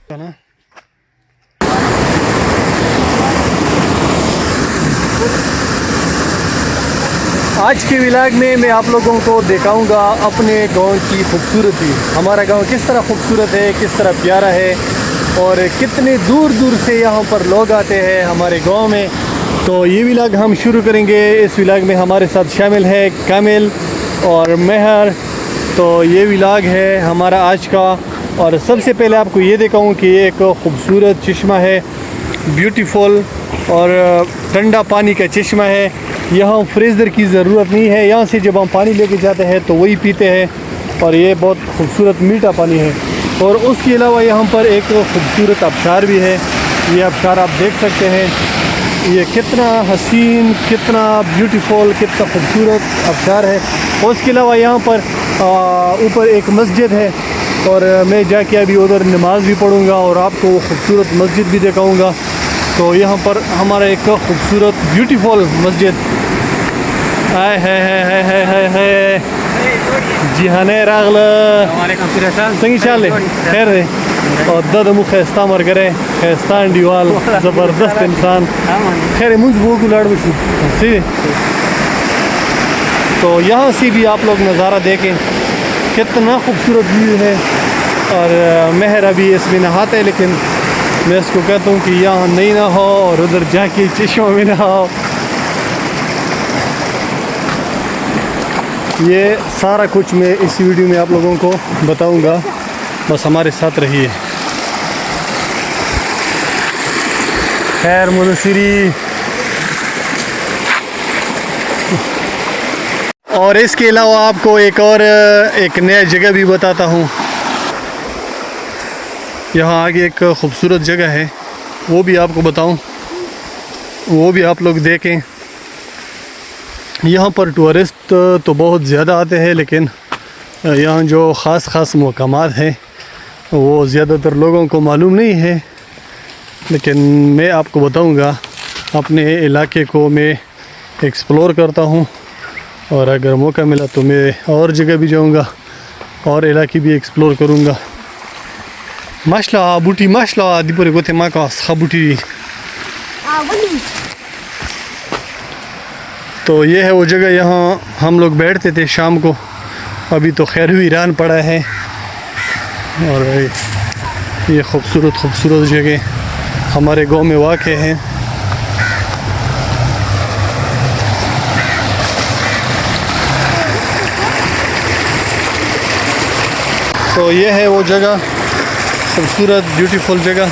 है ना। आज के व्लॉग में मैं आप लोगों को दिखाऊंगा अपने गांव की खूबसूरती। हमारा गांव किस तरह खूबसूरत है, किस तरह प्यारा है और कितने दूर दूर से यहाँ पर लोग आते हैं हमारे गांव में। तो ये व्लॉग हम शुरू करेंगे। इस व्लॉग में हमारे साथ शामिल है कामिल और मेहर। तो ये व्लॉग है हमारा आज का। और सबसे पहले आपको ये दिखाऊं कि ये एक खूबसूरत चश्मा है, ब्यूटीफुल और ठंडा पानी का चश्मा है। यहाँ फ्रीज़र की ज़रूरत नहीं है, यहाँ से जब हम पानी लेके जाते हैं तो वही पीते हैं और ये बहुत खूबसूरत मीठा पानी है। और उसके अलावा यहाँ पर एक खूबसूरत आबशार भी है। ये आबशार आप देख सकते हैं, ये कितना हसीन, कितना ब्यूटीफुल, कितना खूबसूरत आबशार है। और उसके अलावा यहाँ पर ऊपर एक मस्जिद है और मैं जाके अभी उधर नमाज़ भी पढ़ूँगा और आपको खूबसूरत मस्जिद भी दिखाऊँगा। तो यहाँ पर हमारा एक खूबसूरत ब्यूटीफुल मस्जिद है जी हाँ ने रागल संगी चाले खैर है और दद मुख खैस्ता मर करे खैस्तान दीवाल ज़बरदस्त इंसान खैर मुझ वो गुलाड़ में सी। तो यहाँ से भी आप लोग नज़ारा देखें, कितना खूबसूरत व्यू है। और मेहर अभी इसमें नहाते है, लेकिन मैं इसको कहता हूँ कि यहाँ नहीं ना हो और उधर जाके चश्मा में ना हो। ये सारा कुछ मैं इस वीडियो में आप लोगों को बताऊंगा, बस हमारे साथ रहिए। खैर मुनसिरी। और इसके अलावा आपको एक नया जगह भी बताता हूँ। यहाँ आगे एक खूबसूरत जगह है, वो भी आपको बताऊं, वो भी आप लोग देखें। यहाँ पर टूरिस्ट तो बहुत ज़्यादा आते हैं, लेकिन यहाँ जो ख़ास मकामात हैं वो ज़्यादातर लोगों को मालूम नहीं है। लेकिन मैं आपको बताऊंगा, अपने इलाके को मैं एक्सप्लोर करता हूँ और अगर मौका मिला तो मैं और जगह भी जाऊँगा और इलाके भी एक्सप्लोर करूँगा। माशला बूटी माशला दीपुरे गोते माँ का खा बूटी। तो ये है वो जगह, यहाँ हम लोग बैठते थे शाम को। अभी तो खैर वीरान पड़ा है। और ये खूबसूरत जगह हमारे गांव में वाक़े हैं। तो ये है वो जगह, खूबसूरत ब्यूटीफुल जगह।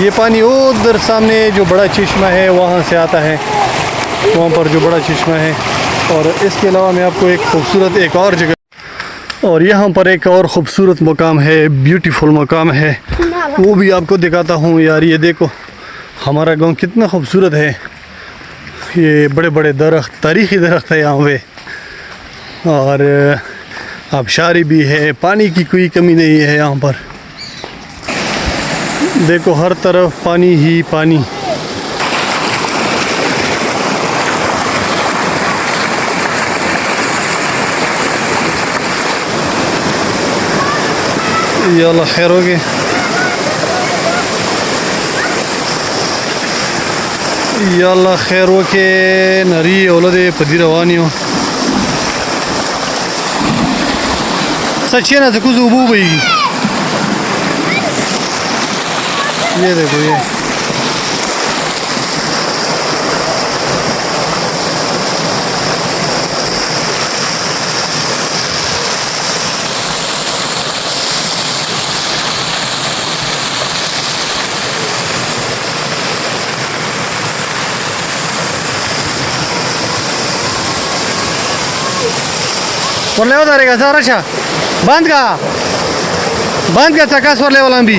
ये पानी उधर सामने जो बड़ा चश्मा है वहाँ से आता है, वहाँ पर जो बड़ा चश्मा है। और इसके अलावा मैं आपको एक खूबसूरत एक और जगह, और यहाँ पर एक और ख़ूबसूरत मकाम है, ब्यूटीफुल मकाम है, वो भी आपको दिखाता हूँ। यार ये देखो हमारा गांव कितना खूबसूरत है। ये बड़े बड़े दरख्त, तारीख़ी दरख्त है यहाँ पे, और आबशारी भी है, पानी की कोई कमी नहीं है यहाँ पर। देखो हर तरफ पानी ही पानी। ये अल्लाह खैर हो गए। ये अल्लाह खैर हो के नरी औलदे पदी रवानी हो सच्चे ना तो कुछ उबू भाई। ये देखो ये बोले उतारेगा सारा बंद का बांध का चक्का स्वर लेवल हम भी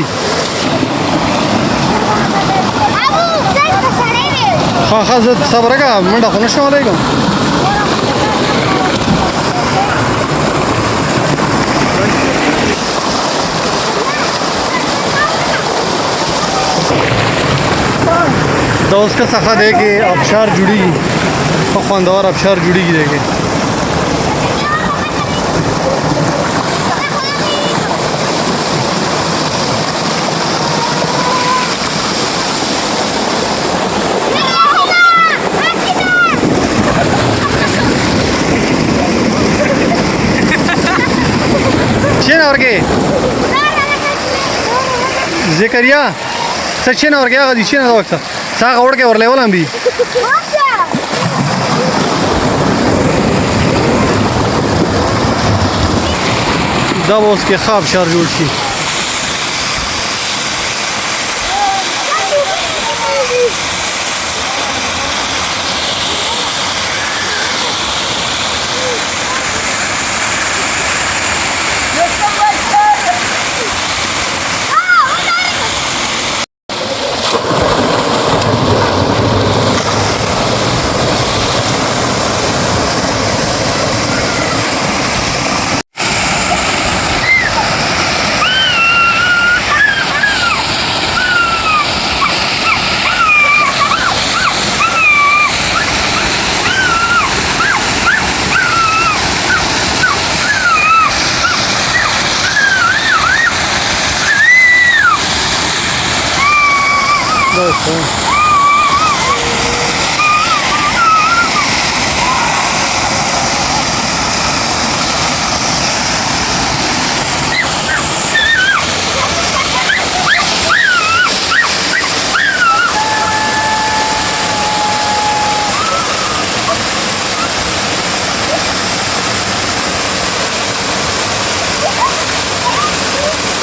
हाँ हाँ सब रहेगा मंडा होना शो रहेगा तो उसका सखा दे के आबशार जुड़ी खानदार आबशार जुड़ी की देखे और के ज़िक्रिया सचिन और क्या दिशे ना वक्त साग ओढ़ के और लेवल हम भी जब उसके ख्वाब शारजूट की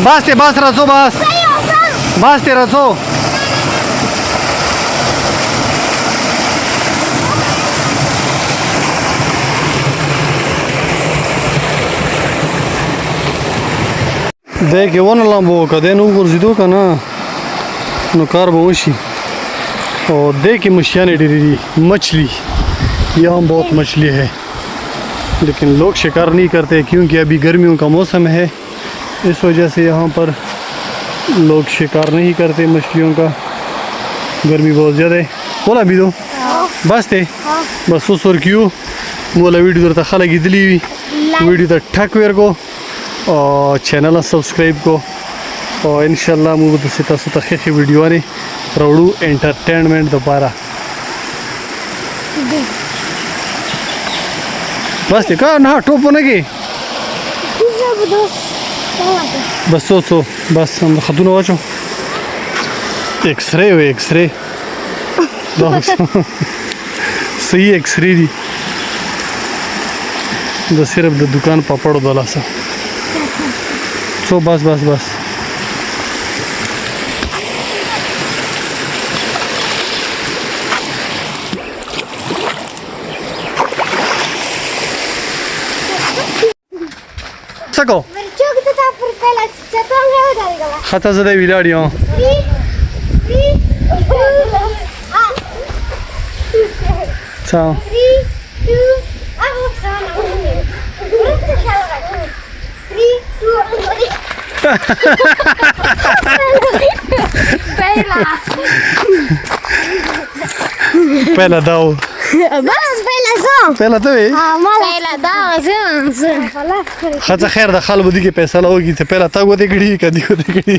Baste, bas razo, bas. Baste razo. देख वो न लंबो कदे नु गुरजिदो कना नु कार बहुशी और देख मछलियाँ ने डरी मछली यहाँ बहुत मछली है लेकिन लोग शिकार नहीं करते क्योंकि अभी गर्मियों का मौसम है इस वजह से यहाँ पर लोग शिकार नहीं करते मछलियों का गर्मी बहुत ज़्यादा है बोला भी दो बस थे बस उस और क्यों बोला वीडियो तो खाला की दिली वीडियो तो ठक वेर को और चैनल सब्सक्राइब को और इंशाल्लाह मुझे से तक वीडियो आने राउडू एंटरटेनमेंट दोबारा बस देखा ना टोप होने की बस सो बस हम खतून वाचो एक्सरे हो एक्सरे सही एक्सरे दी द सिर्फ द दुकान पापड़ वाला सा सो बस बस बस सको खाता ज़्यादा विलाड़ियों चाओ पहला दाओ पहला तो है खचा खैर दा खाल बुदी के पैसा लाओगी तो पहला तक वो देखड़ी कदी को देखड़ी